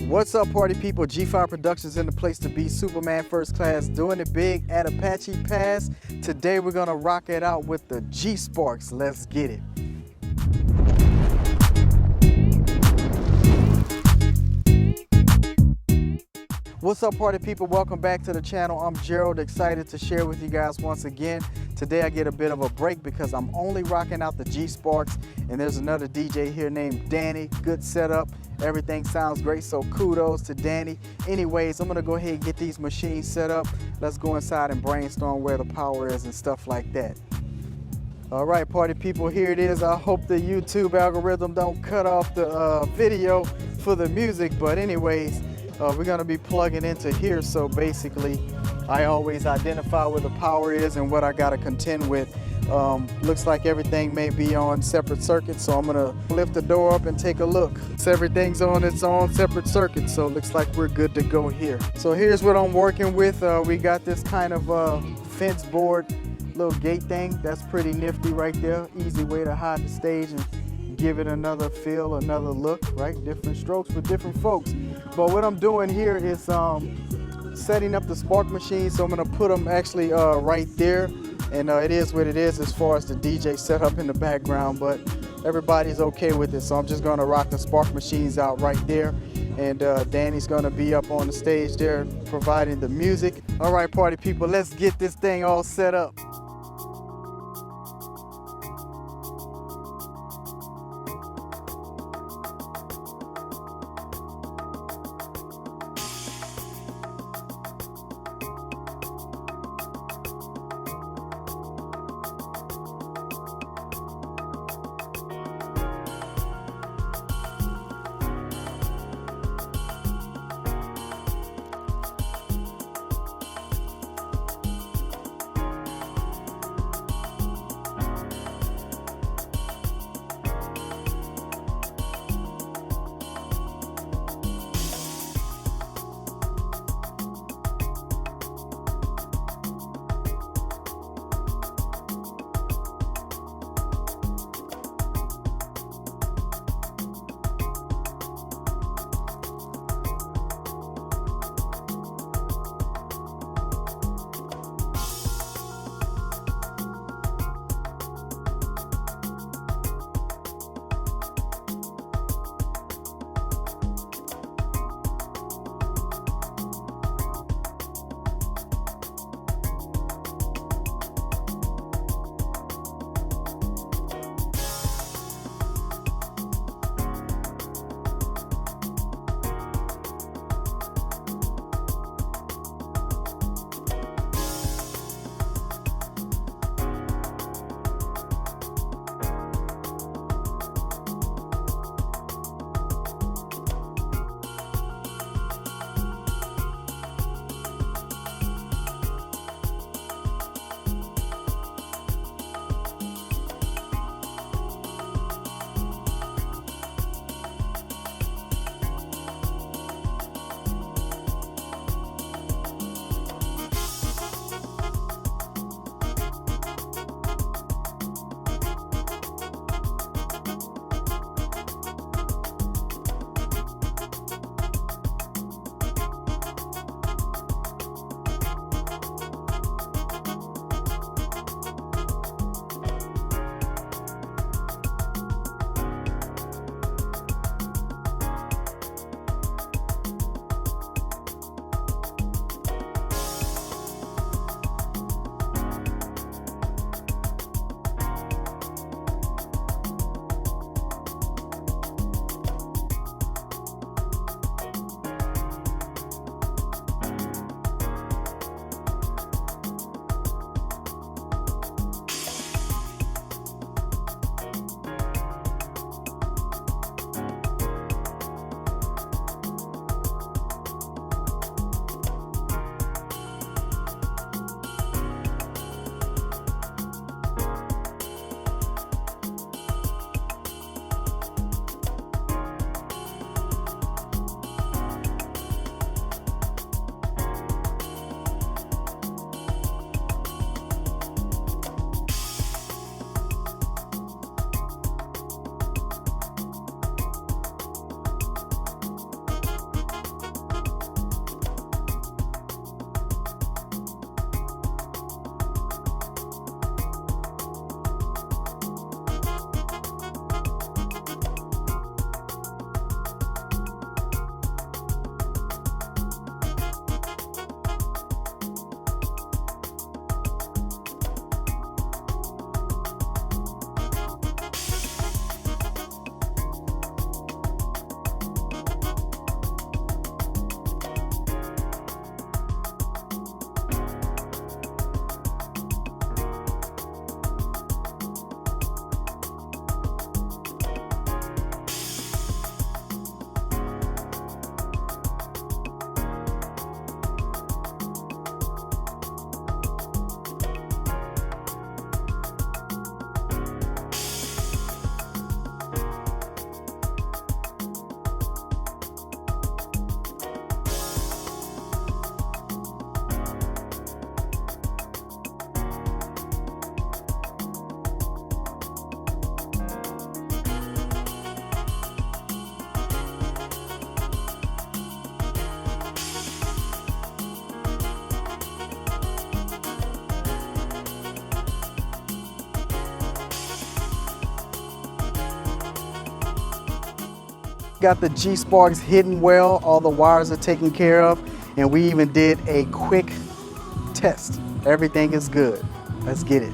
What's up, party people? G5 Productions in the place to be. Superman First Class doing it big at Apache Pass. Today we're gonna rock it out with the G Sparkx. Let's get it. What's up, party people? Welcome back to the channel. I'm Gerald, excited to share with you guys once again. Today I get a bit of a break because I'm only rocking out the G Sparkx, and there's another DJ here named Danny. Good setup. Everything sounds great, so kudos to Danny. Anyways, I'm gonna go ahead and get these machines set up. Let's go inside and brainstorm where the power is and stuff like that. All right, party people, here it is. I hope the YouTube algorithm don't cut off the video for the music, but anyways, we're gonna be plugging into here. So basically, I always identify where the power is and what I gotta contend with. Looks like everything may be on separate circuits, so I'm gonna lift the door up and take a look. So everything's on its own separate circuit, so it looks like we're good to go here. So here's what I'm working with. We got this kind of fence board, little gate thing. That's pretty nifty right there. Easy way to hide the stage and give it another feel, another look, right? Different strokes for different folks. But what I'm doing here is setting up the spark machine, so I'm gonna put them actually right there. And it is what it is as far as the DJ setup in the background, but everybody's okay with it. So I'm just gonna rock the spark machines out right there. And Danny's gonna be up on the stage there providing the music. All right, party people, let's get this thing all set up. Got the G Sparkx hidden well, all the wires are taken care of, and we even did a quick test. Everything is good. Let's get it.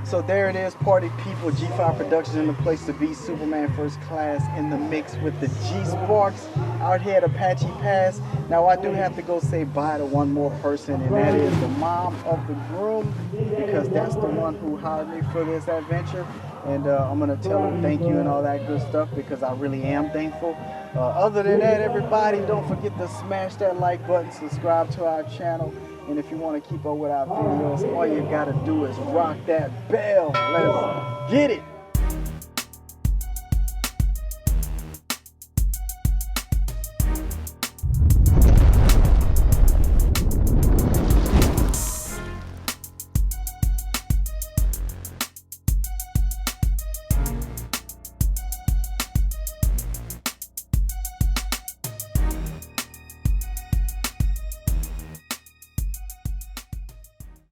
So there it is, party people. G5 Productions in the place to be. Superman First Class in the mix with the G Sparkx out here at Apache Pass. Now I do have to go say bye to one more person, and that is the mom of the groom, because that's the one who hired me for this adventure. And I'm gonna tell her thank you and all that good stuff, because I really am thankful. Other than that, everybody, don't forget to smash that like button, subscribe to our channel. And if you want to keep up with our videos, all you gotta do is rock that bell. Let's get it.